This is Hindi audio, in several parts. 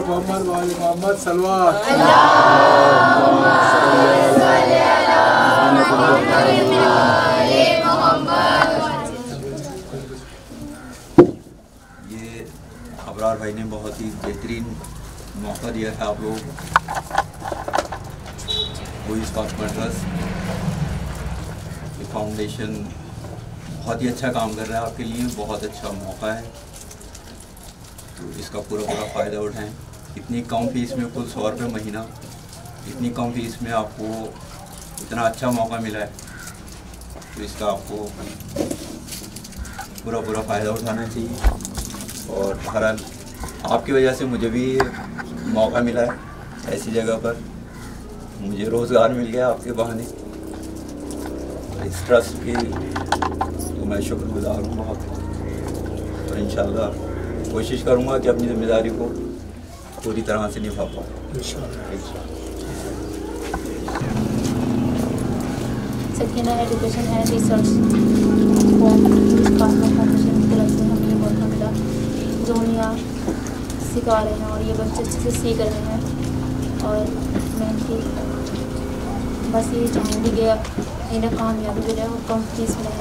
मोहम्मद व आले मोहम्मद सल्लल्लाहु ये अबरार भाई ने बहुत ही बेहतरीन मौका दिया है आप लोगों को। इस फाउंडेशन बहुत ही अच्छा काम कर रहा है आपके लिए, बहुत अच्छा मौका है, तो इसका पूरा फ़ायदा उठाएं। इतनी कम फीस में, कुल 100 रुपये महीना, इतनी कम फीस में आपको इतना अच्छा मौका मिला है, तो इसका आपको पूरा फ़ायदा उठाना चाहिए। और बहरहाल आपकी वजह से मुझे भी मौका मिला है ऐसी जगह पर, मुझे रोज़गार मिल गया आपके बहाने। इस ट्रस्ट की तो मैं शुक्रगुजार हूँ बहुत, और इंशाअल्लाह कोशिश करूँगा कि अपनी जिम्मेदारी को पूरी तरह से निभा पाऊँ। Sakina education and research foundation की तरफ से हमें मौका मिला, जो हम यहाँ सिखा रहे हैं और ये बच्चे अच्छे से सीख रहे हैं। और मैं इनकी बस ये चाहूँगी कि इन्हें कामयाबी मिले और कम फीस मिले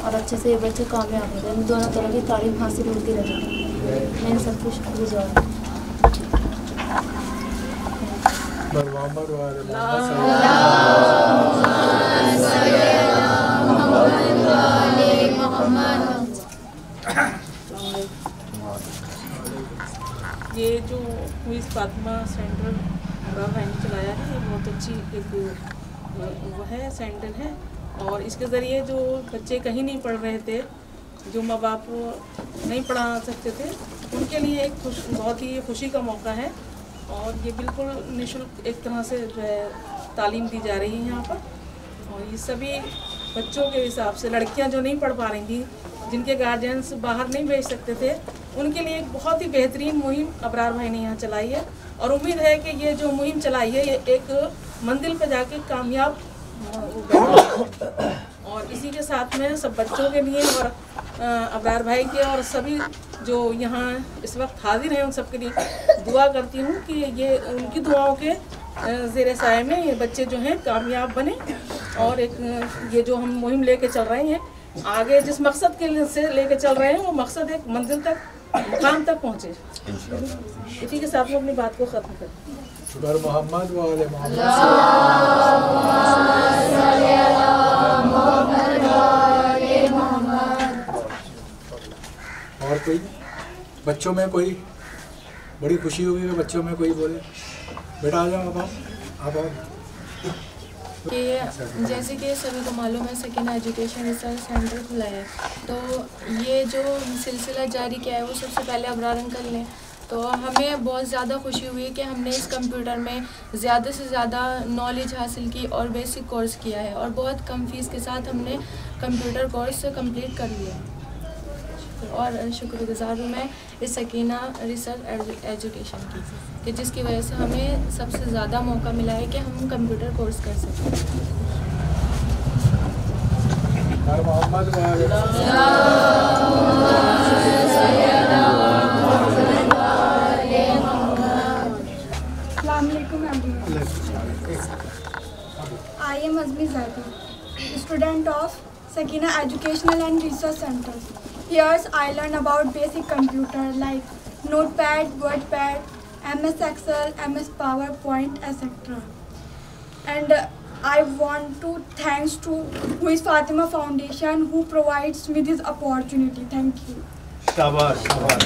और अच्छे से ये बच्चे कामयाब हो जाए, दोनों तरह की तारीफ हासिल होती रहेगी। मैं इन सबको शुक्रगुजार हूँ। ये जो हुइस फातिमा सेंटर अबरार भाई ने चलाया है, ये बहुत अच्छी एक वो है सेंटर है, और इसके ज़रिए जो बच्चे कहीं नहीं पढ़ रहे थे, जो माँ बाप नहीं पढ़ा सकते थे, उनके लिए एक बहुत ही खुशी का मौका है। और ये बिल्कुल निःशुल्क एक तरह से जो है तालीम दी जा रही है यहाँ पर। और ये सभी बच्चों के हिसाब से, लड़कियाँ जो नहीं पढ़ पा रही थी, जिनके गार्जियंस बाहर नहीं भेज सकते थे, उनके लिए एक बहुत ही बेहतरीन मुहिम अबरार भाई ने यहाँ चलाई है। और उम्मीद है कि ये जो मुहिम चलाई है ये एक मंजिल पर जाके कामयाब और इसी के साथ में सब बच्चों के लिए और अबरार भाई के और सभी जो यहाँ इस वक्त हाजिर हैं उन सब के लिए दुआ करती हूँ कि ये उनकी दुआओं के ज़ेर साए में ये बच्चे जो हैं कामयाब बने, और एक ये जो हम मुहिम लेके चल रहे हैं, आगे जिस मकसद के से लेके चल रहे हैं वो मकसद एक मंजिल तक, मुकाम तक पहुँचे। इसी के साथ में अपनी बात को ख़त्म करें। मोहम्मद व आले मोहम्मद। और कोई बच्चों में कोई बड़ी खुशी होगी कि बच्चों में कोई बोले बेटा आ जाओ आप कि जैसे कि सभी को मालूम है सकीना एजुकेशन रिसर्च सेंटर खुला है, तो ये जो सिलसिला जारी किया है वो सबसे पहले अबरार अंकल ने, तो हमें बहुत ज़्यादा खुशी हुई कि हमने इस कंप्यूटर में ज़्यादा से ज़्यादा नॉलेज हासिल की और बेसिक कोर्स किया है, और बहुत कम फीस के साथ हमने कंप्यूटर कोर्स कंप्लीट कर लिया। और शुक्रगुजार हूँ मैं इस सकीना रिसर्च एजुकेशन की, कि जिसकी वजह से हमें सबसे ज़्यादा मौका मिला है कि हम कंप्यूटर कोर्स कर सकें। I am Azmi Zaki, student of Sakina Educational and Research Center. Here I learn about basic computer like Notepad, WordPad, MS Excel, MS PowerPoint, etc. And I want to thanks to Huiz Fatima Foundation who provides me this opportunity. Thank you. शाबाश शाबाश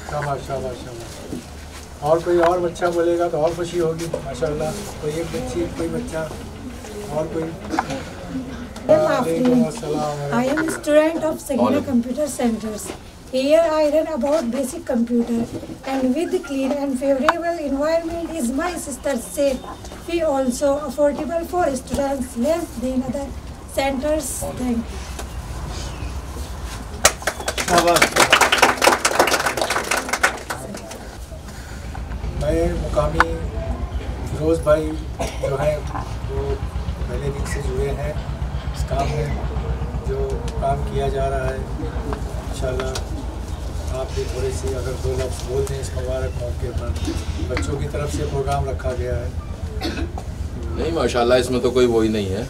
शाबाश शाबाश शाबाश। और कोई और बच्चा बोलेगा तो और खुशी होगी माशाल्लाह। कोई एक बच्ची, कोई बच्चा और कोई। I am a student of Sakina Computer Centers. Here I learn about basic computer, and with clean and favorable environment is my sister said. We also affordable for students less than other centers. Thank you. मैं मुकामी फिरोज़ भाई जो हैं वो पहले दिन से जुड़े हैं इस काम में, जो काम किया जा रहा है इंशाल्लाह आप भी थोड़ी सी अगर 2 लफ्ज़ बोल दें इस मुबारक मौके पर, बच्चों की तरफ से प्रोग्राम रखा गया है। नहीं माशाल्लाह, इसमें तो कोई वो ही नहीं है।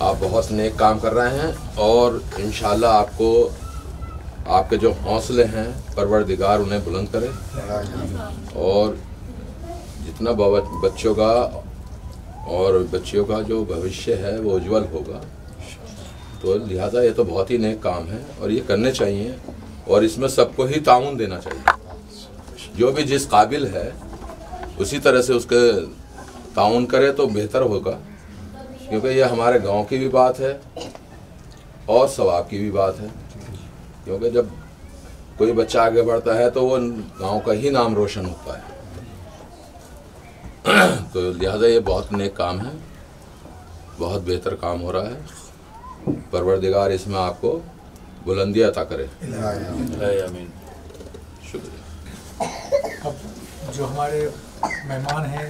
आप बहुत नेक काम कर रहे हैं और इंशाल्लाह आपको आपके जो हौसले हैं परवरदिगार उन्हें बुलंद करे और जितना बच्चों का और बच्चियों का जो भविष्य है वो उज्जवल होगा। तो लिहाजा ये तो बहुत ही नेक काम है और ये करने चाहिए और इसमें सबको ही ताउन देना चाहिए। जो भी जिस काबिल है उसी तरह से उसके ताउन करे तो बेहतर होगा, क्योंकि ये हमारे गांव की भी बात है और सवाब की भी बात है। क्योंकि जब कोई बच्चा आगे बढ़ता है तो वो गांव का ही नाम रोशन होता है। तो लिहाजा ये बहुत नेक काम है, बहुत बेहतर काम हो रहा है। परवरदिगार इसमें आपको बुलंदी अता करे। आमीन। शुक्रिया। अब जो हमारे मेहमान हैं,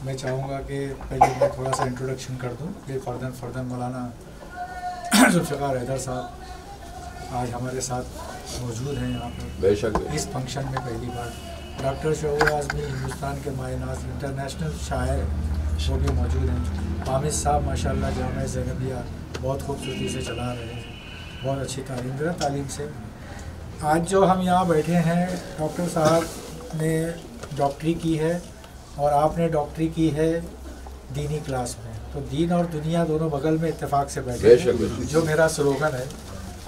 मैं चाहूँगा कि पहले मैं थोड़ा सा इंट्रोडक्शन कर दूँ। ये फर्दन मौलाना जुल्फ़िकार हैदर साहब आज हमारे साथ मौजूद हैं यहाँ पर। बेशक इस फंक्शन में पहली बार डॉक्टर शऊर आज़मी हिंदुस्तान के मायनाज़ इंटरनेशनल शायर वो भी मौजूद हैं। हामिद साहब माशाल्लाह जामिया ज़ैनबिया बहुत खूबसूरती से चला रहे हैं, बहुत अच्छी तालीम से। आज जो हम यहाँ बैठे हैं, डॉक्टर साहब ने डॉक्टरी की है और आपने डॉक्टरी की है दीनी क्लास में। तो दीन और दुनिया दोनों बगल में इत्तेफाक से बैठे हैं। जो मेरा स्लोगन है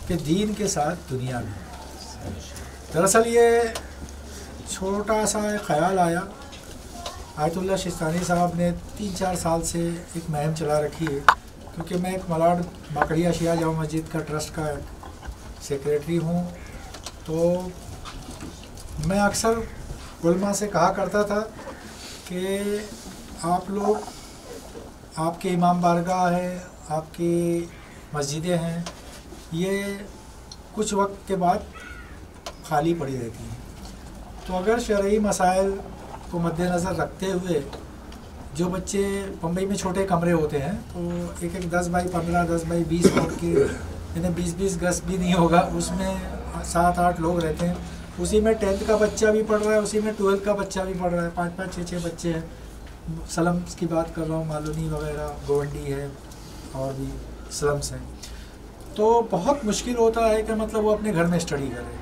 कि दीन के साथ दुनिया भी। दरअसल ये छोटा सा ख्याल आया, आयतुल्लाह शिस्तानी साहब ने 3-4 साल से एक मुहिम चला रखी है, क्योंकि मैं एक मलाड बाकड़िया शिया जामा मस्जिद का ट्रस्ट का सेक्रेटरी हूँ। तो मैं अक्सर उलमा से कहा करता था कि आप लोग, आपके इमाम बारगाह है, आपकी मस्जिदें हैं, ये कुछ वक्त के बाद खाली पड़ी रहती हैं। तो अगर शरई मसाइल को मद्देनज़र रखते हुए, जो बच्चे बम्बई में छोटे कमरे होते हैं तो एक 10 बाई 15, 10 बाई 20 फुट की, यानी 20-20 गज भी नहीं होगा, उसमें 7-8 लोग रहते हैं। उसी में 10th का बच्चा भी पढ़ रहा है, उसी में 12th का बच्चा भी पढ़ रहा है। 5-5, 6-6 बच्चे हैं। स्लम्स की बात कर रहा हूँ, मालूनी वगैरह, गोवंडी है और भी स्लम्स हैं। तो बहुत मुश्किल होता है कि मतलब वो अपने घर में स्टडी करे।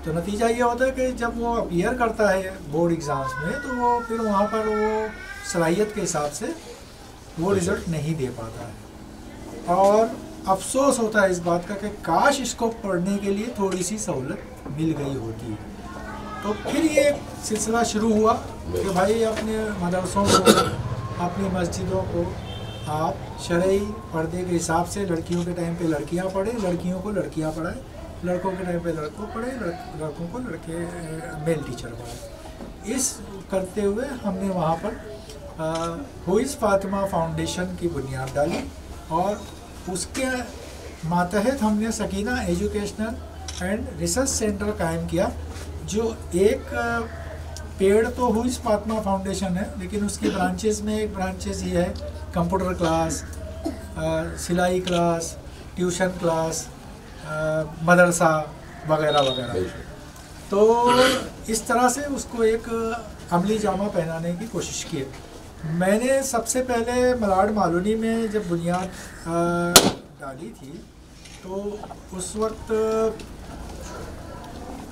तो नतीजा ये होता है कि जब वो अपीयर करता है बोर्ड एग्ज़ाम्स में तो वो फिर वहाँ पर वो सलाहियत के हिसाब से वो रिज़ल्ट नहीं दे पाता है। और अफसोस होता है इस बात का कि काश इसको पढ़ने के लिए थोड़ी सी सहूलत मिल गई होती। तो फिर ये सिलसिला शुरू हुआ कि भाई अपने मदरसों को, अपनी मस्जिदों को आप शरई पर्दे के हिसाब से लड़कियों के टाइम पे लड़कियां पढ़ें, लड़कियों को लड़कियां पढ़ाएं, लड़कों के टाइम पे लड़कों पढ़ें, लड़कों को लड़के मेल टीचर पढ़ाएं। इस करते हुए हमने वहाँ पर हुइस फातिमा फाउंडेशन की बुनियाद डाली और उसके मातहत हमने Sakina educational and research centre कायम किया, जो एक पेड़ तो हुइस फातिमा फाउंडेशन है, लेकिन उसकी ब्रांचेस में एक ब्रांचेस ये है कंप्यूटर क्लास, सिलाई क्लास, ट्यूशन क्लास, मदरसा वगैरह वगैरह। तो इस तरह से उसको एक अमली जामा पहनाने की कोशिश की। मैंने सबसे पहले मलाड मालूनी में जब बुनियाद डाली थी तो उस वक्त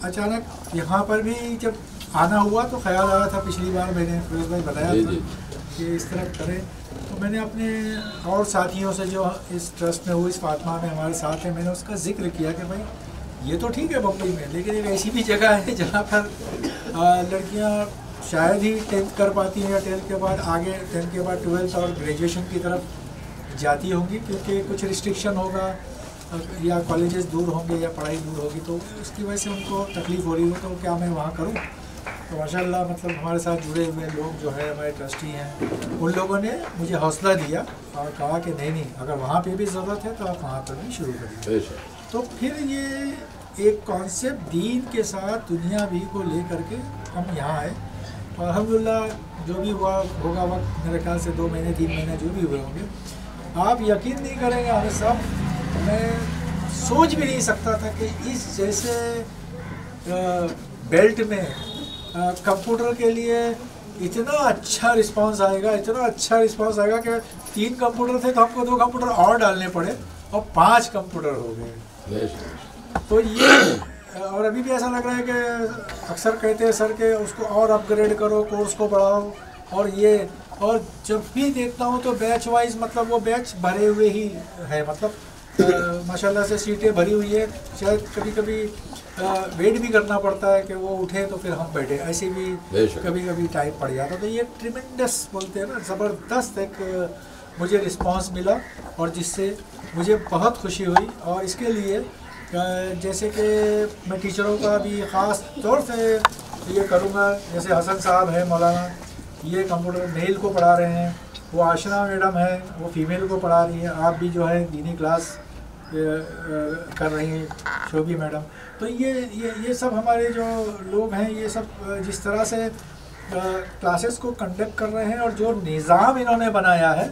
अचानक यहाँ पर भी जब आना हुआ तो ख्याल आया था, पिछली बार मैंने फिरोज भाई बताया था कि इस तरह करें। तो मैंने अपने और साथियों से जो इस ट्रस्ट में हुई, इस फातिमा में हमारे साथ हैं, मैंने उसका जिक्र किया कि भाई ये तो ठीक है बम्बई में, लेकिन एक ऐसी भी जगह है जहाँ पर लड़कियाँ शायद ही 10th कर पाती हैं या 10th के बाद आगे 10th के बाद 12th और ग्रेजुएशन की तरफ जाती होंगी, क्योंकि कुछ रिस्ट्रिक्शन होगा या कॉलेजेस दूर होंगे या पढ़ाई दूर होगी, तो उसकी वजह से उनको तकलीफ़ हो रही हो। तो क्या मैं वहाँ करूँ? तो माशाल्लाह मतलब हमारे साथ जुड़े हुए लोग जो है हमारे ट्रस्टी हैं, उन लोगों ने मुझे हौसला दिया और कहा कि नहीं अगर वहाँ पे भी ज़रूरत है तो आप वहाँ पर भी शुरू करिए। तो फिर ये एक कॉन्सेप्ट दीन के साथ दुनिया भी को ले करके हम यहाँ आए और अल्हम्दुलिल्लाह जो भी हुआ होगा वक्त, मेरे ख्याल से 2 महीने 3 महीने जो भी हुए होंगे, आप यकीन नहीं करेंगे हमें सब, मैं सोच भी नहीं सकता था कि इस जैसे बेल्ट में कंप्यूटर के लिए इतना अच्छा रिस्पांस आएगा, इतना अच्छा रिस्पांस आएगा कि 3 कंप्यूटर थे तो हमको 2 कंप्यूटर और डालने पड़े और 5 कंप्यूटर हो गए। तो ये और अभी भी ऐसा लग रहा है कि अक्सर कहते हैं सर के उसको और अपग्रेड करो, कोर्स को बढ़ाओ, और ये और जब भी देखता हूँ तो बैच वाइज मतलब वो बैच भरे हुए ही है, मतलब माशाल्लाह से सीटें भरी हुई है। शायद कभी कभी वेट भी करना पड़ता है कि वो उठे तो फिर हम बैठे, ऐसे भी कभी कभी टाइम पड़ जाता। तो ये ट्रिमेंडस बोलते हैं ना, ज़बरदस्त एक मुझे रिस्पांस मिला और जिससे मुझे बहुत खुशी हुई। और इसके लिए जैसे कि मैं टीचरों का भी ख़ास तौर से ये करूँगा, जैसे हसन साहब है मौलाना, ये कंप्यूटर मेल को पढ़ा रहे हैं, वो आशना मैडम है वो फीमेल को पढ़ा रही है, आप भी जो है दीनी क्लास कर रही हैं शोभी मैडम। तो ये सब हमारे जो लोग हैं ये सब जिस तरह से क्लासेस को कंडक्ट कर रहे हैं और जो निज़ाम इन्होंने बनाया है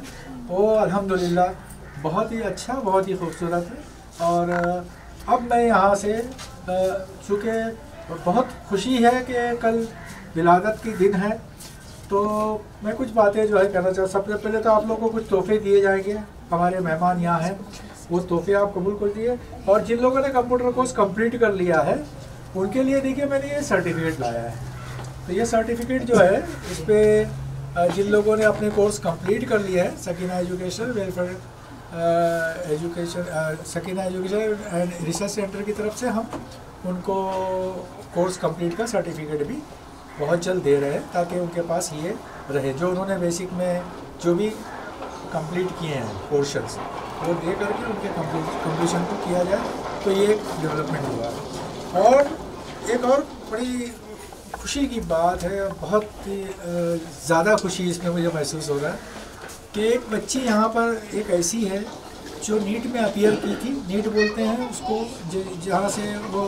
वो अल्हम्दुलिल्लाह बहुत ही अच्छा, बहुत ही खूबसूरत है। और अब मैं यहाँ से चूँकि बहुत खुशी है कि कल विलादत की दिन है, तो मैं कुछ बातें जो है कहना चाहता हूँ। सबसे पहले तो आप लोगों को कुछ तोहफे दिए जाएंगे, हमारे मेहमान यहाँ हैं, वो तोहफे आप कबूल कर दिए। और जिन लोगों ने कंप्यूटर कोर्स कंप्लीट कर लिया है उनके लिए देखिए मैंने ये सर्टिफिकेट लाया है। तो ये सर्टिफिकेट जो है इस पर जिन लोगों ने अपने कोर्स कंप्लीट कर लिया है, Sakina education welfare Sakina education and research centre की तरफ से हम उनको कोर्स कंप्लीट का सर्टिफिकेट भी बहुत जल्द दे रहे हैं, ताकि उनके पास ये रहे जो उन्होंने बेसिक में जो भी कंप्लीट किए हैं पोर्शंस वो दे करके उनके कंप्लीशन को किया जाए। तो ये एक डेवलपमेंट हुआ। और एक और बड़ी खुशी की बात है, बहुत ही ज़्यादा खुशी इसमें मुझे महसूस हो रहा है कि एक बच्ची यहाँ पर एक ऐसी है जो नीट में अपीयर की थी। नीट बोलते हैं उसको, जहाँ से वो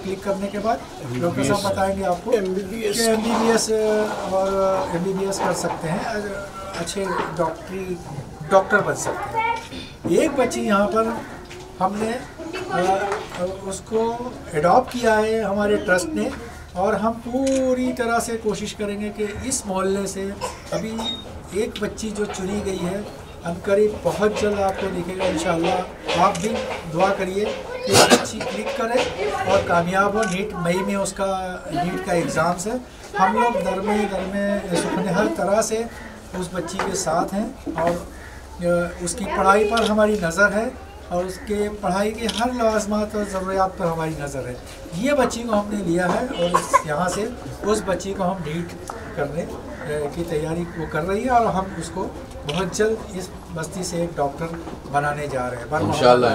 क्लिक करने के बाद डॉक्टर साहब बताएंगे आपको MBBS और MBBS कर सकते हैं, अच्छे डॉक्टर बन सकते हैं। एक बच्ची यहाँ पर हमने उसको एडॉप्ट किया है हमारे ट्रस्ट ने, और हम पूरी तरह से कोशिश करेंगे कि इस मोहल्ले से अभी एक बच्ची जो चुनी गई है अनकरीब बहुत जल्द आपको दिखेगा इंशाअल्लाह। आप भी दुआ करिए कि बच्ची क्लिक करे और कामयाब हो। मई में उसका नीट का एग्ज़ाम्स है। हम लोग दर में सुखने हर तरह से उस बच्ची के साथ हैं और उसकी पढ़ाई पर हमारी नज़र है और उसके पढ़ाई के हर लाज़मात और ज़रूरियात पर हमारी नज़र है। ये बच्ची को हमने लिया है और यहाँ से उस बच्ची को हम नीट करने की तैयारी वो कर रही है और हम उसको बहुत जल्द इस बस्ती से एक डॉक्टर बनाने जा रहे हैं इंशाअल्लाह।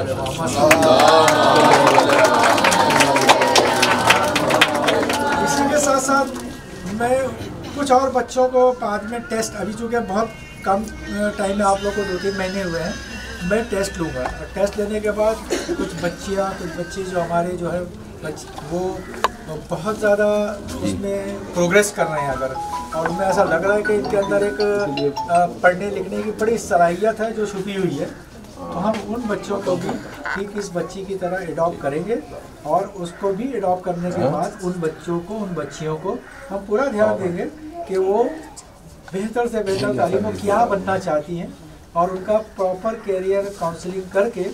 इसी के साथ साथ मैं कुछ और बच्चों को बाद में टेस्ट, अभी चूँकि बहुत कम टाइम में आप लोग को 2-3 महीने हुए हैं, मैं टेस्ट लूँगा। और टेस्ट लेने के बाद कुछ बच्चे जो हमारे जो है वो बहुत ज़्यादा इसमें प्रोग्रेस कर रहे हैं अगर, और उनमें ऐसा लग रहा है कि इनके अंदर एक पढ़ने लिखने की बड़ी सलाहियत है जो छुपी हुई है, तो हम उन बच्चों को भी ठीक इस बच्ची की तरह एडॉप्ट करेंगे और उसको भी एडॉप्ट करने के बाद उन बच्चियों को हम पूरा ध्यान देंगे कि वो बेहतर से बेहतर तालीम क्या बनना चाहती हैं और उनका प्रॉपर कैरियर काउंसलिंग करके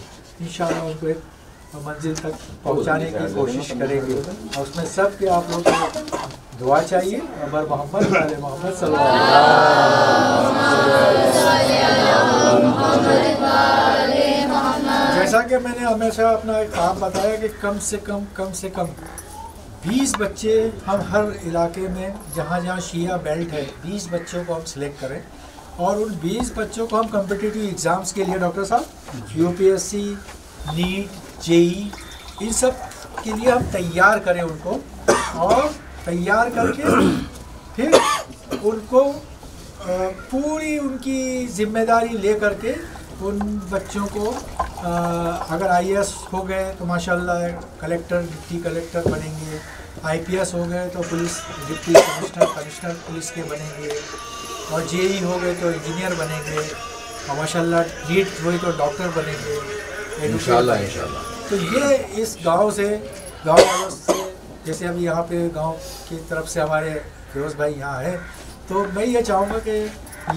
इंशाअल्लाह उनको एक मंजिल तक पहुंचाने की कोशिश करेंगे। और उसमें सब के आप लोग को दुआ चाहिए। अमर मोहम्मद वाले मोहम्मद सल्लल्लाहु अलैहि वसल्लम। जैसा कि मैंने हमेशा अपना एक काम बताया कि कम से कम 20 बच्चे हम हर इलाके में जहाँ शिया बेल्ट है 20 बच्चों को हम सिलेक्ट करें और उन 20 बच्चों को हम कम्पिटिटिव एग्ज़ाम्स के लिए डॉक्टर साहब UPSC, नीट, JEE इन सब के लिए हम तैयार करें उनको, और तैयार करके फिर उनको पूरी उनकी जिम्मेदारी ले करके उन बच्चों को अगर IAS हो गए तो माशाल्लाह कलेक्टर, डिप्टी कलेक्टर बनेंगे, IPS हो गए तो पुलिस डिप्टी कमिश्नर पुलिस के बनेंगे, और JEE हो गए तो इंजीनियर बनेंगे, और माशाल्लाह नीट हुई तो डॉक्टर बनेंगे इंशाअल्लाह। तो ये इस गांव वालों से, जैसे अभी यहाँ पे गांव की तरफ से हमारे फिरोज़ भाई यहाँ है, तो मैं ये चाहूँगा कि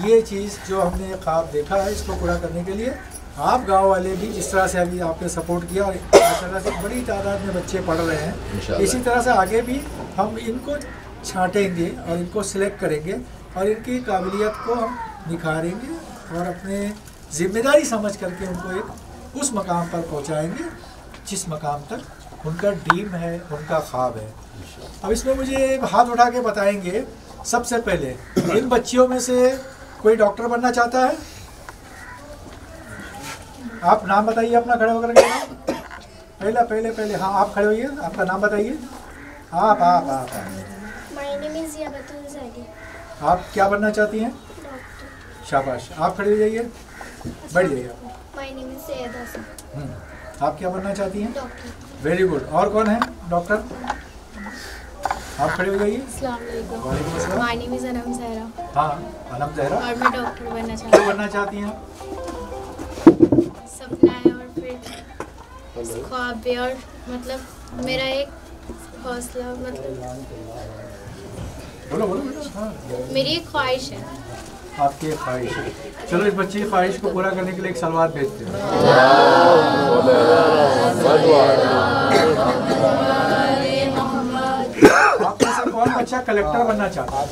ये चीज़ जो हमने ख्वाब देखा है इसको पूरा करने के लिए आप गांव वाले भी जिस तरह से अभी आपने सपोर्ट किया और माशाल्लाह से बड़ी तादाद में बच्चे पढ़ रहे हैं, इसी तरह से आगे भी हम इनको छांटेंगे और इनको सिलेक्ट करेंगे और इनकी काबिलियत को हम निखारेंगे और अपने जिम्मेदारी समझ करके उनको एक उस मकाम पर पहुंचाएंगे जिस मकाम तक उनका ड्रीम है, उनका ख्वाब है। अब इसमें मुझे हाथ उठा के बताएंगे, सबसे पहले इन बच्चियों में से कोई डॉक्टर बनना चाहता है? आप नाम बताइए अपना, खड़े होकर के पहले हाँ आप खड़े होइए, आपका नाम बताइए। आप माय नेम इज याबतुल ज़ादी। आप क्या बनना चाहती हैं? डॉक्टर। शाबाश, आप खड़े हो जाइए, बैठ जाइए आप। My name is Syed Hasan. आप क्या बनना चाहती हैं? डॉक्टर। Very good. और कौन है डॉक्टर? आप खड़े हो जाइए। अस्सलाम वालेकुम। वालेकुम अस्सलाम। My name is Anam Zahra. हाँ अनम ज़हरा। और मैं डॉक्टर बनना चाहती क्यों हूँ। बनना चाहती हैं? सपना है और फिर ख्वाब भी, और मतलब मेरा एक हौसला, मतलब बोलो। हाँ मेरी एक ख्वाहिश है। आपकी एक ख्वाहिश है। चलो इस बच्चे की ख्वाहिश को पूरा करने के लिए एक सलवात भेजते हैं। आप में से कौन बच्चा कलेक्टर बनना चाहता है?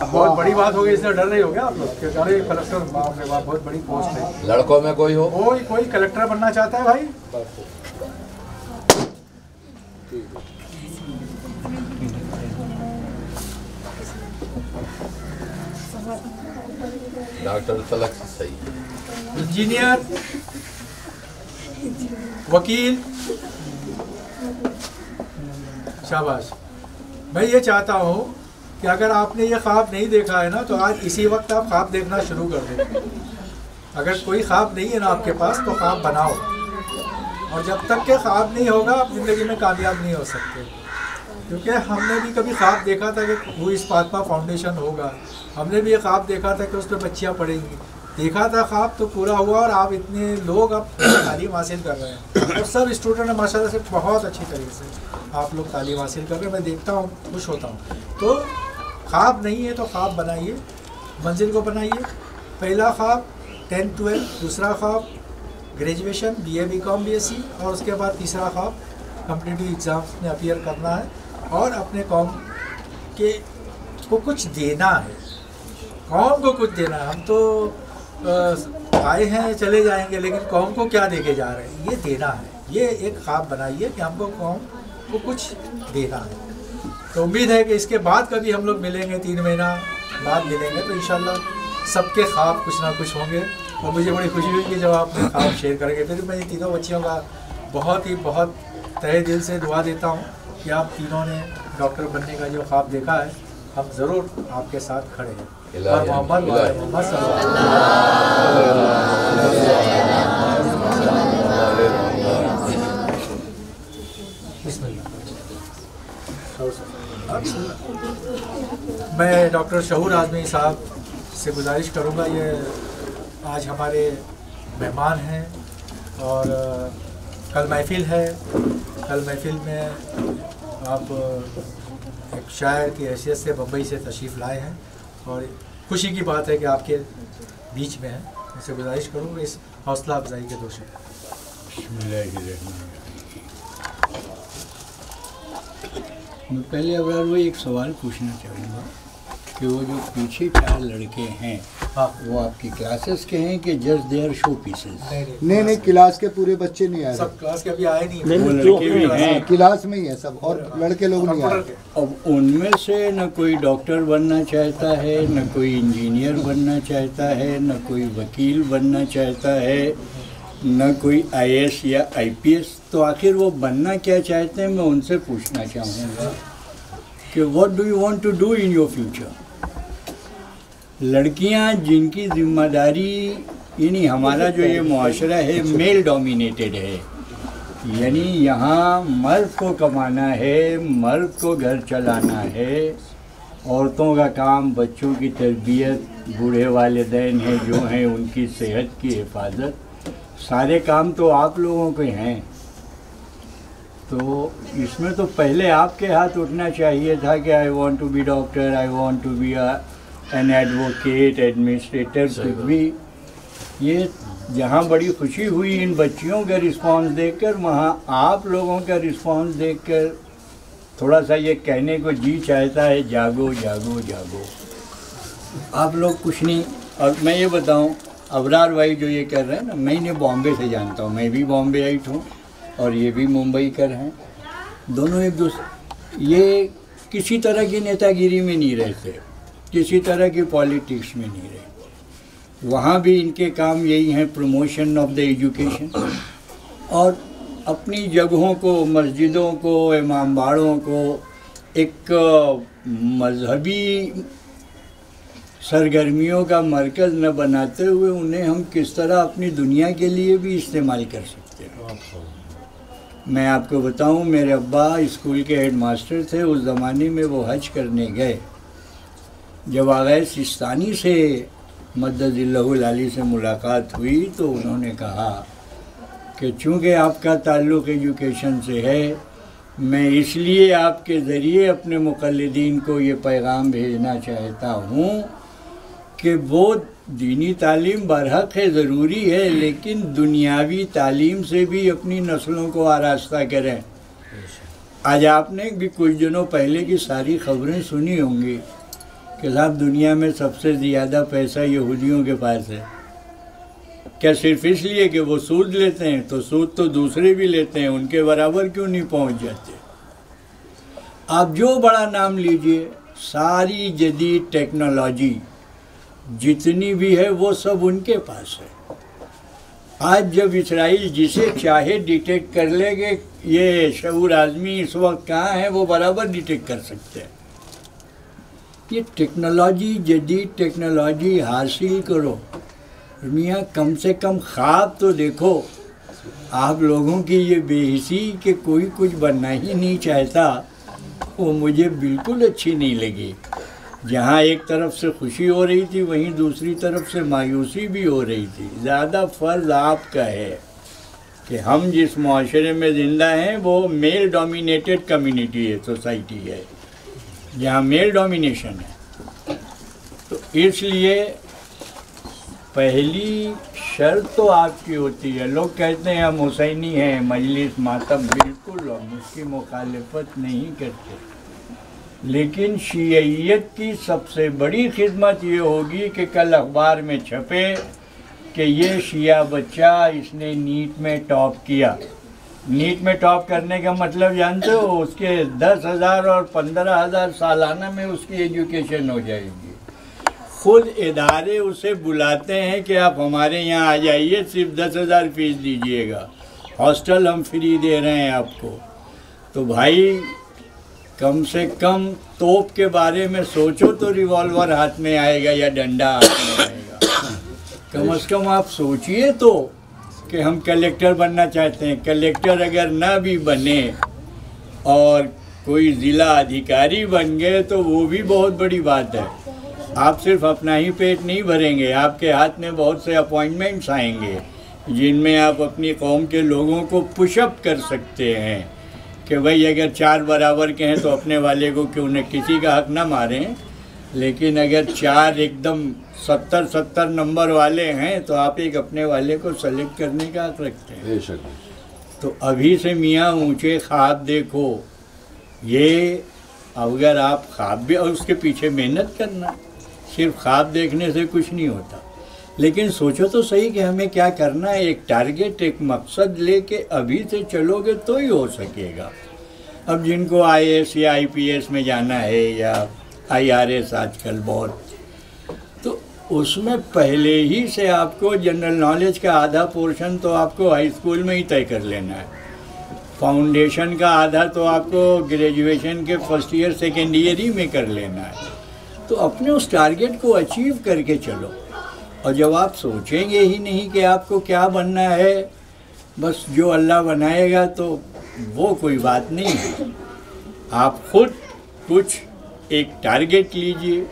बहुत बड़ी बात हो गई, इसलिए डर रही हो गया आप लोग कि अरे कलेक्टर, बाप रे बाप, बहुत बड़ी पोस्ट है। लड़कों में कोई हो? कोई कलेक्टर बनना चाहता है भाई? डॉक्टर तलक सही। इंजीनियर, वकील, शाबाश। मैं ये चाहता हूँ कि अगर आपने ये ख्वाब नहीं देखा है ना, तो आज इसी वक्त आप ख्वाब देखना शुरू कर दें। अगर कोई ख्वाब नहीं है ना आपके पास, तो ख्वाब बनाओ, और जब तक के ख्वाब नहीं होगा आप ज़िंदगी में कामयाब नहीं हो सकते। क्योंकि हमने भी कभी ख्वाब देखा था कि वो इस फातिमा फाउंडेशन होगा, हमने भी ये ख्वाब देखा था कि उस पर बच्चियाँ पढ़ेंगी, देखा था ख्वाब तो पूरा हुआ, और आप इतने लोग अब तालीम हासिल कर रहे हैं और सब स्टूडेंट माशाल्लाह से बहुत अच्छी तरीके से आप लोग तालीम हासिल कर रहे हैं। मैं देखता हूँ, खुश होता हूँ। तो ख्वाब नहीं है तो ख्वाब बनाइए, मंजिल को बनाइए। पहला ख्वाब 10-12, दूसरा ख्वाब ग्रेजुएशन BA BCom BSc, और उसके बाद तीसरा ख्वाब कॉम्पिटिटिव एग्ज़ाम्स में अपीयर करना है और अपने कौम के को कुछ देना है, कौम को कुछ देना है। हम तो आए हैं चले जाएंगे, लेकिन कौम को क्या दे के जा रहे हैं, ये देना है। ये एक ख्वाब बनाइए कि हमको कौम को कुछ देना है। तो उम्मीद है कि इसके बाद कभी हम लोग मिलेंगे, 3 महीना बाद मिलेंगे, तो इंशाल्लाह सबके ख्वाब कुछ ना कुछ होंगे। और मुझे बड़ी खुशी हुई कि जब आप अपने ख्वाब शेयर करेंगे। फिर मैं तीनों बच्चियों का बहुत तहे दिल से दुआ देता हूँ कि आप तीनों ने डॉक्टर बनने का जो ख्वाब देखा है, हम ज़रूर आपके साथ खड़े हैं। और मोहम्मद मैं डॉक्टर शहूर आज़मी साहब से गुजारिश करूँगा, ये आज हमारे मेहमान हैं और कल महफ़िल है। कल महफ़िल में आप एक शायर की हैसियत से बम्बई से तशरीफ़ लाए हैं और खुशी की बात है कि आपके बीच में हैं। इससे गुजारिश करूँगा इस हौसला अफजाई के 2 शब्द। मैं पहले अब्रार भाई एक सवाल पूछना चाहूँगा कि वो जो पीछे 4 लड़के हैं, हाँ, वो आपकी क्लासेस के हैं कि जस्ट देयर शो पीसेस? नहीं, क्लास के पूरे बच्चे नहीं आए, सब क्लास के अभी आए नहीं, वो लड़के भी हैं क्लास में ही है सब, और लड़के लोग नहीं आए। अब उनमें से न कोई डॉक्टर बनना चाहता है, न कोई इंजीनियर बनना चाहता है, न कोई वकील बनना चाहता है, न कोई IAS या IPS, तो आखिर वो बनना क्या चाहते हैं? मैं उनसे पूछना चाहूँगा कि what do you want to do in your future. लड़कियां जिनकी जिम्मेदारी, यानी हमारा जो ये मुआशरा है मेल डोमिनेटेड है, यानी यहाँ मर्द को कमाना है, मर्द को घर चलाना है, औरतों का काम बच्चों की तरबियत, बूढ़े वालिदैन हैं जो हैं उनकी सेहत की हिफाजत, सारे काम तो आप लोगों के हैं, तो इसमें तो पहले आपके हाथ उठना चाहिए था कि I want to be doctor, I want to be an advocate, administrator, कुछ भी। ये जहाँ बड़ी खुशी हुई इन बच्चियों का रिस्पांस देखकर, वहाँ आप लोगों का रिस्पांस देखकर थोड़ा सा ये कहने को जी चाहता है, जागो जागो जागो। आप लोग कुछ नहीं। और मैं ये बताऊं, अबरार भाई जो ये कर रहे हैं ना, मैं इन्हें बॉम्बे से जानता हूँ, मैं भी बॉम्बे आइट हूँ और ये भी मुंबई कर हैं। दोनों एक दूसरे, ये किसी तरह की नेतागिरी में नहीं रहते, किसी तरह की पॉलिटिक्स में नहीं रहते। वहाँ भी इनके काम यही हैं, प्रमोशन ऑफ द एजुकेशन, और अपनी जगहों को, मस्जिदों को, इमामबाड़ों को एक मजहबी सरगर्मियों का मरकज़ न बनाते हुए उन्हें हम किस तरह अपनी दुनिया के लिए भी इस्तेमाल कर सकते हैं। मैं आपको बताऊं, मेरे अब्बा स्कूल के हेडमास्टर थे। उस ज़माने में वो हज करने गए। जब आग़ा सिस्तानी से मद्दजिल्लहुल आली से मुलाकात हुई तो उन्होंने कहा कि चूँकि आपका ताल्लुक़ एजुकेशन से है, मैं इसलिए आपके ज़रिए अपने मुक़ल्लिदीन को ये पैगाम भेजना चाहता हूँ कि वो दीनी तालीम बरहक़ है, ज़रूरी है, लेकिन दुनियावी तालीम से भी अपनी नस्लों को आरास्ता करें। आज आपने भी कुछ दिनों पहले की सारी ख़बरें सुनी होंगी कि साहब दुनिया में सबसे ज़्यादा पैसा यहूदियों के पास है। क्या सिर्फ इसलिए कि वो सूद लेते हैं? तो सूद तो दूसरे भी लेते हैं, उनके बराबर क्यों नहीं पहुंच जाते? आप जो बड़ा नाम लीजिए, सारी जदीद टेक्नोलॉजी जितनी भी है वो सब उनके पास है। आज जब इसराइल जिसे चाहे डिटेक्ट कर लेंगे, ये शऊर आज़मी इस वक्त कहाँ है, वो बराबर डिटेक्ट कर सकते हैं। ये टेक्नोलॉजी, जदीद टेक्नोलॉजी हासिल करो। मियाँ कम से कम ख्वाब तो देखो। आप लोगों की ये बेहिसी कि कोई कुछ बनना ही नहीं चाहता, वो मुझे बिल्कुल अच्छी नहीं लगी। जहाँ एक तरफ से खुशी हो रही थी, वहीं दूसरी तरफ से मायूसी भी हो रही थी। ज़्यादा फ़र्ज आपका है कि हम जिस माशरे में ज़िंदा हैं वो मेल डोमिनेटेड कम्युनिटी है, सोसाइटी है, जहाँ मेल डोमिनेशन है। तो इसलिए पहली शर्त तो आपकी होती है। लोग कहते हैं हम हुसैनी हैं, मजलिस मातम, बिल्कुल हम उसकी मुखालिफत नहीं करते, लेकिन शिय्यत की सबसे बड़ी खिदमत ये होगी कि कल अखबार में छपे कि ये शिया बच्चा, इसने नीट में टॉप किया। नीट में टॉप करने का मतलब जानते हो? उसके 10,000 और 15,000 सालाना में उसकी एजुकेशन हो जाएगी। खुद इदारे उसे बुलाते हैं कि आप हमारे यहाँ आ जाइए, सिर्फ 10,000 फीस दीजिएगा, हॉस्टल हम फ्री दे रहे हैं आपको। तो भाई कम से कम तोप के बारे में सोचो तो रिवॉल्वर हाथ में आएगा या डंडा हाथ में आएगा। कम से कम आप सोचिए तो कि हम कलेक्टर बनना चाहते हैं। कलेक्टर अगर ना भी बने और कोई ज़िला अधिकारी बन गए तो वो भी बहुत बड़ी बात है। आप सिर्फ अपना ही पेट नहीं भरेंगे, आपके हाथ में बहुत से अपॉइंटमेंट्स आएंगे जिनमें आप अपनी कौम के लोगों को पुशअप कर सकते हैं कि भाई अगर 4 बराबर के हैं तो अपने वाले को क्यों न, किसी का हक ना मारें, लेकिन अगर 4 एकदम 70-70 नंबर वाले हैं तो आप एक अपने वाले को सेलेक्ट करने का हक रखते हैं। तो अभी से मियाँ ऊंचे ख्वाब देखो। ये अगर आप ख्वाब भी, और उसके पीछे मेहनत करना, सिर्फ ख्वाब देखने से कुछ नहीं होता। लेकिन सोचो तो सही कि हमें क्या करना है। एक टारगेट, एक मकसद लेके अभी से चलोगे तो ही हो सकेगा। अब जिनको IAS या IPS में जाना है या IRS आजकल बहुत, तो उसमें पहले ही से आपको जनरल नॉलेज का आधा पोर्शन तो आपको हाई स्कूल में ही तय कर लेना है। फाउंडेशन का आधा तो आपको ग्रेजुएशन के फर्स्ट ईयर सेकेंड ईयर ही में कर लेना है। तो अपने उस टारगेट को अचीव करके चलो। और जब आप सोचेंगे ही नहीं कि आपको क्या बनना है, बस जो अल्लाह बनाएगा, तो वो कोई बात नहीं है। आप खुद कुछ एक टारगेट लीजिए